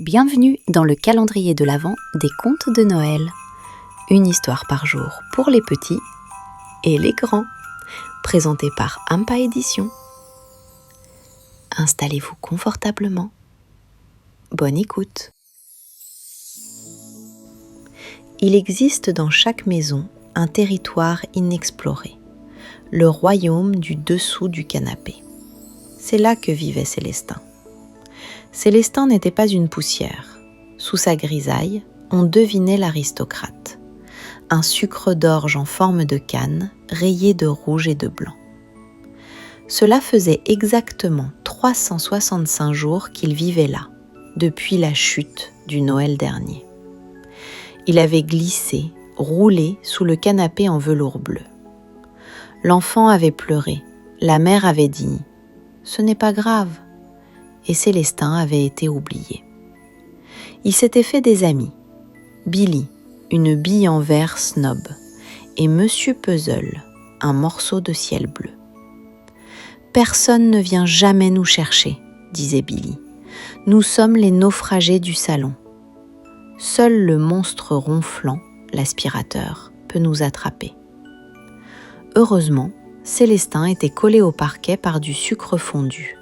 Bienvenue dans le calendrier de l'Avent des contes de Noël. Une histoire par jour pour les petits et les grands. Présenté par Ampa Édition. Installez-vous confortablement. Bonne écoute. Il existe dans chaque maison un territoire inexploré, le royaume du dessous du canapé. C'est là que vivait Célestin. Célestin n'était pas une poussière. Sous sa grisaille, on devinait l'aristocrate. Un sucre d'orge en forme de canne, rayé de rouge et de blanc. Cela faisait exactement 365 jours qu'il vivait là, depuis la chute du Noël dernier. Il avait glissé, roulé sous le canapé en velours bleu. L'enfant avait pleuré, la mère avait dit « Ce n'est pas grave ». Et Célestin avait été oublié. Il s'était fait des amis. Billy, une bille en verre snob, et Monsieur Puzzle, un morceau de ciel bleu. « Personne ne vient jamais nous chercher, » disait Billy. « Nous sommes les naufragés du salon. Seul le monstre ronflant, l'aspirateur, peut nous attraper. » Heureusement, Célestin était collé au parquet par du sucre fondu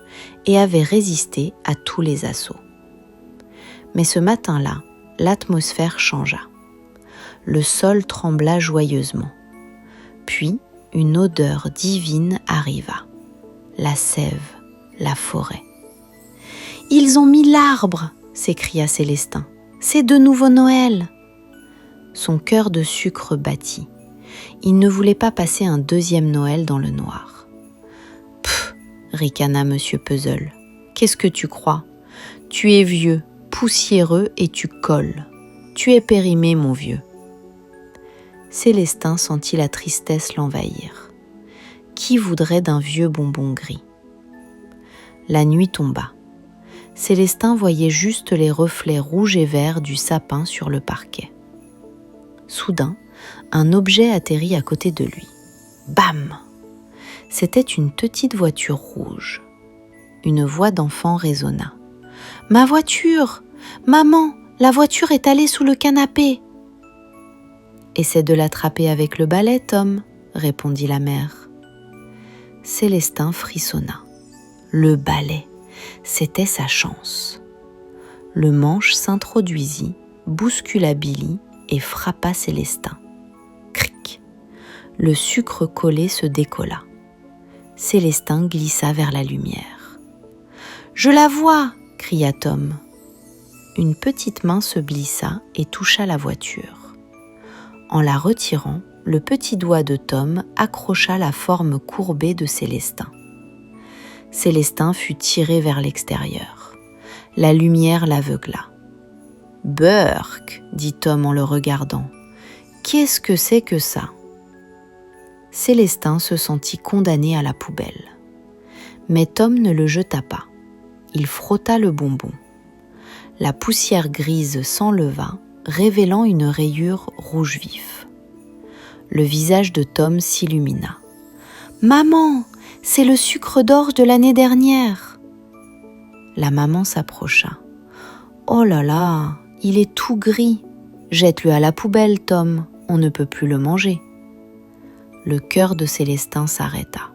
et avait résisté à tous les assauts. Mais ce matin-là, l'atmosphère changea. Le sol trembla joyeusement. Puis, une odeur divine arriva. La sève, la forêt. « Ils ont mis l'arbre !» s'écria Célestin. « C'est de nouveau Noël !» Son cœur de sucre battit. Il ne voulait pas passer un deuxième Noël dans le noir. Ricana Monsieur Puzzle. « Qu'est-ce que tu crois ? Tu es vieux, poussiéreux et tu colles. Tu es périmé, mon vieux. » Célestin sentit la tristesse l'envahir. Qui voudrait d'un vieux bonbon gris ? La nuit tomba. Célestin voyait juste les reflets rouges et verts du sapin sur le parquet. Soudain, un objet atterrit à côté de lui. Bam ! C'était une petite voiture rouge. Une voix d'enfant résonna. « Ma voiture ! Maman, la voiture est allée sous le canapé !»« Essaie de l'attraper avec le balai, Tom, » répondit la mère. Célestin frissonna. Le balai, c'était sa chance. Le manche s'introduisit, bouscula Billy et frappa Célestin. Cric ! Le sucre collé se décolla. Célestin glissa vers la lumière. « Je la vois !» cria Tom. Une petite main se blissa et toucha la voiture. En la retirant, le petit doigt de Tom accrocha la forme courbée de Célestin. Célestin fut tiré vers l'extérieur. La lumière l'aveugla. « Burk !» dit Tom en le regardant. « Qu'est-ce que c'est que ça ?» Célestin se sentit condamné à la poubelle. Mais Tom ne le jeta pas. Il frotta le bonbon. La poussière grise s'enleva, révélant une rayure rouge vif. Le visage de Tom s'illumina. « Maman, c'est le sucre d'orge de l'année dernière !» La maman s'approcha. « Oh là là, il est tout gris. Jette-le à la poubelle, Tom, on ne peut plus le manger. » Le cœur de Célestin s'arrêta.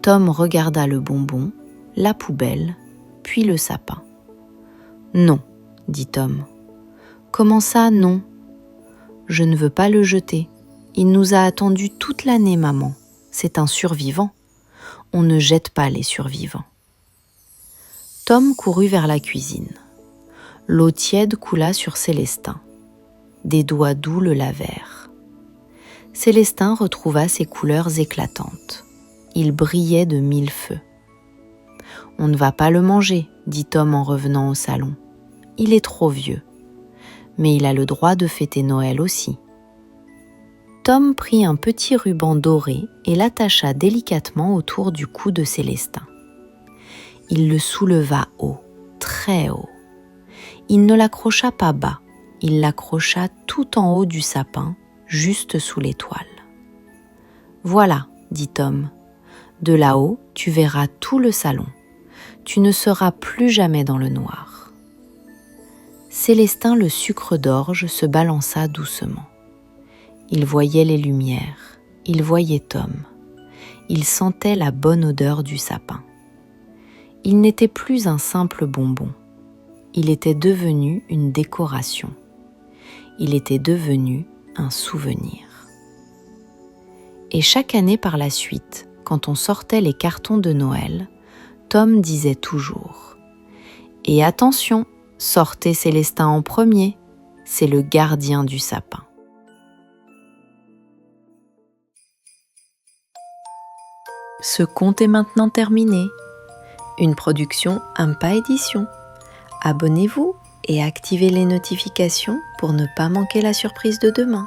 Tom regarda le bonbon, la poubelle, puis le sapin. « Non, » dit Tom. « Comment ça, non ? Je ne veux pas le jeter. Il nous a attendus toute l'année, maman. C'est un survivant. On ne jette pas les survivants. » Tom courut vers la cuisine. L'eau tiède coula sur Célestin. Des doigts doux le lavèrent. Célestin retrouva ses couleurs éclatantes. Il brillait de mille feux. « On ne va pas le manger, » dit Tom en revenant au salon. « Il est trop vieux. Mais il a le droit de fêter Noël aussi. » Tom prit un petit ruban doré et l'attacha délicatement autour du cou de Célestin. Il le souleva haut, très haut. Il ne l'accrocha pas bas, il l'accrocha tout en haut du sapin, juste sous l'étoile. « Voilà, » dit Tom. « De là-haut, tu verras tout le salon. Tu ne seras plus jamais dans le noir. » Célestin le sucre d'orge se balança doucement. Il voyait les lumières, il voyait Tom, il sentait la bonne odeur du sapin. Il n'était plus un simple bonbon, il était devenu une décoration. Il était devenu un souvenir. Et chaque année par la suite, quand on sortait les cartons de Noël, Tom disait toujours « Et attention, sortez Célestin en premier, c'est le gardien du sapin. » Ce conte est maintenant terminé. Une production Ampa Édition. Abonnez-vous et activez les notifications pour ne pas manquer la surprise de demain.